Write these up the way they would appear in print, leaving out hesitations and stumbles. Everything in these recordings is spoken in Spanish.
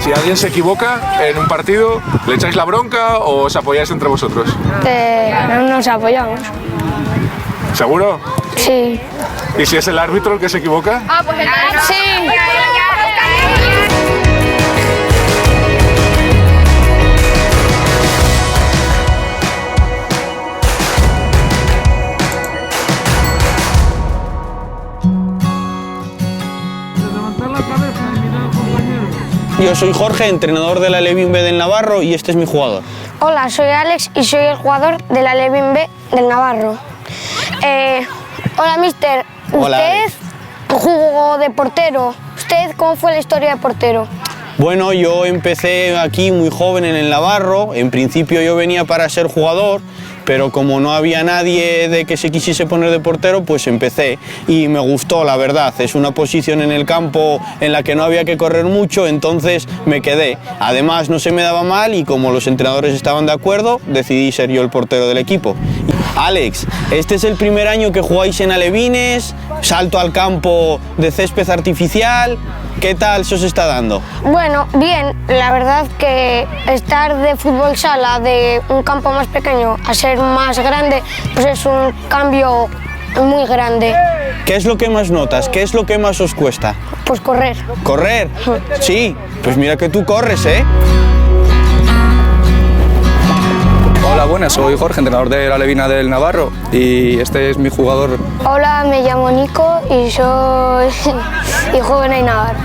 Si alguien se equivoca en un partido, ¿le echáis la bronca o os apoyáis entre vosotros? Nos apoyamos. ¿Seguro? Sí. ¿Y si es el árbitro el que se equivoca? Pues el árbitro. Sí. Yo soy Jorge, entrenador de la Levin B del Navarro, y este es mi jugador. Hola, soy Alex y soy el jugador de la Levin B del Navarro. Hola, mister. Hola, Usted Alex. jugó de portero. ¿Usted cómo fue la historia de portero? Bueno, yo empecé aquí muy joven en el Navarro. En principio yo venía para ser jugador, pero como no había nadie de que se quisiese poner de portero, pues empecé y me gustó, la verdad. Es una posición en el campo en la que no había que correr mucho, entonces me quedé. Además no se me daba mal y como los entrenadores estaban de acuerdo, decidí ser yo el portero del equipo. Alex, este es el primer año que jugáis en alevines, salto al campo de césped artificial. ¿Qué tal se os está dando? Bueno, bien, la verdad que estar de fútbol sala de un campo más pequeño a ser más grande, pues es un cambio muy grande. ¿Qué es lo que más notas? ¿Qué es lo que más os cuesta? Pues correr. ¿Correr? Sí, pues mira que tú corres, ¿eh? Hola, buenas, soy Jorge, entrenador de la Levina del Navarro y este es mi jugador. Hola, me llamo Nico y soy hijo de Navarro.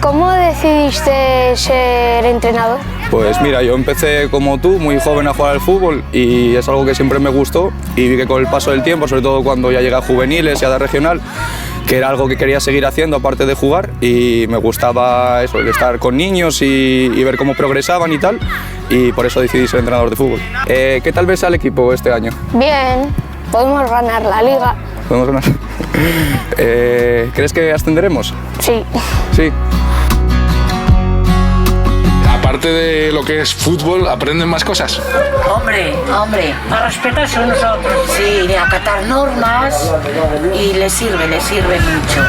¿Cómo decidiste ser entrenador? Pues mira, yo empecé como tú, muy joven a jugar al fútbol y es algo que siempre me gustó y vi que con el paso del tiempo, sobre todo cuando ya llegué a juveniles y a edad regional, que era algo que quería seguir haciendo aparte de jugar y me gustaba eso, el estar con niños y ver cómo progresaban y tal, y por eso decidí ser entrenador de fútbol. ¿Qué tal ves al equipo este año? Bien, podemos ganar la liga. ¿Podemos ganar? ¿Crees que ascenderemos? Sí. Sí. Aparte de lo que es fútbol, ¿aprenden más cosas? Hombre, a respetarse unos a otros. Sí, de acatar normas y les sirve mucho.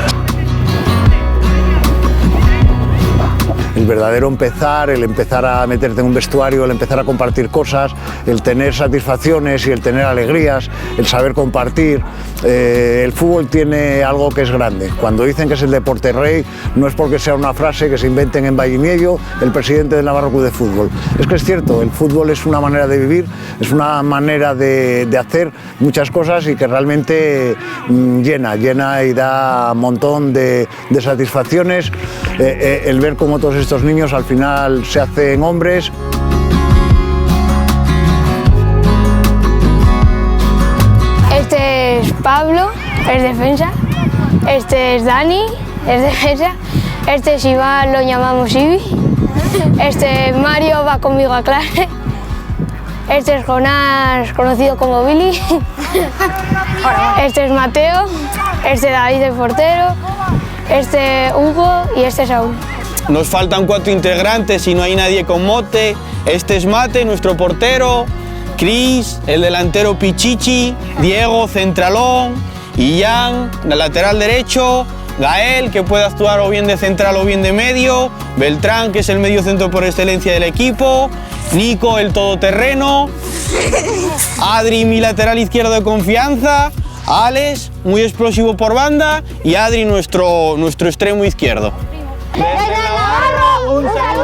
El verdadero empezar, el empezar a meterte en un vestuario, el empezar a compartir cosas, el tener satisfacciones y el tener alegrías, el saber compartir. El fútbol tiene algo que es grande. Cuando dicen que es el deporte rey, no es porque sea una frase que se inventen en Vallimiello, el presidente del Navarro Club de Fútbol. Es que es cierto, el fútbol es una manera de vivir, es una manera de hacer muchas cosas y que realmente llena y da un montón de satisfacciones. El ver cómo todos estos niños al final se hacen hombres. Este es Pablo, es defensa. Este es Dani, es defensa. Este es Iván, lo llamamos Ibi. Este Mario va conmigo a clase. Este es Jonás, conocido como Billy. Este es Mateo. Este es David, el portero. Este Hugo y este Saúl. Nos faltan 4 integrantes y no hay nadie con mote. Este es Mate, nuestro portero, Cris, el delantero Pichichi, Diego, centralón, Ian, el lateral derecho, Gael, que puede actuar o bien de central o bien de medio, Beltrán, que es el medio centro por excelencia del equipo, Nico, el todoterreno, Adri, mi lateral izquierdo de confianza, Alex, muy explosivo por banda, y Adri, nuestro extremo izquierdo. ¡Desde Navarro, un saludo!